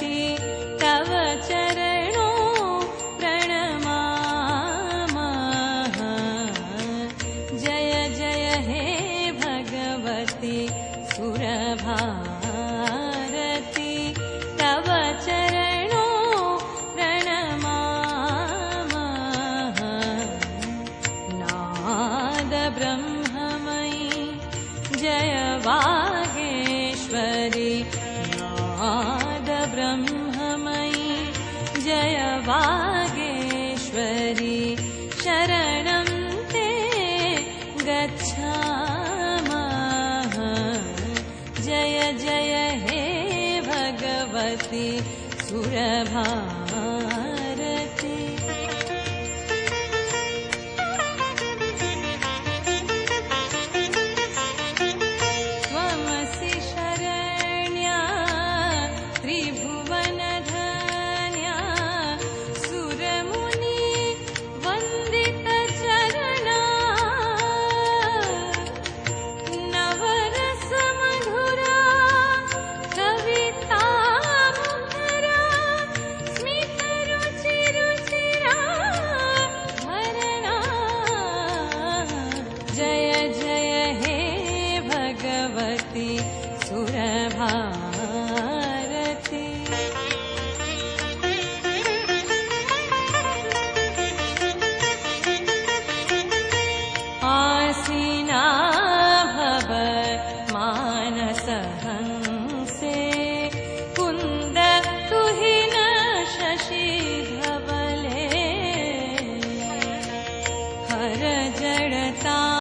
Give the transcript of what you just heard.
भगवति तव चरणों प्रणमामः। जय जय हे भगवति सुरभारती तव चरणों प्रणमामः। नाद ब्रह्ममयी जय वागेश्वरी नाद ब्रह्ममयी जय वागेश्वरी शरणं ते गच्छामः। जय जय हे भगवति सुरभारती।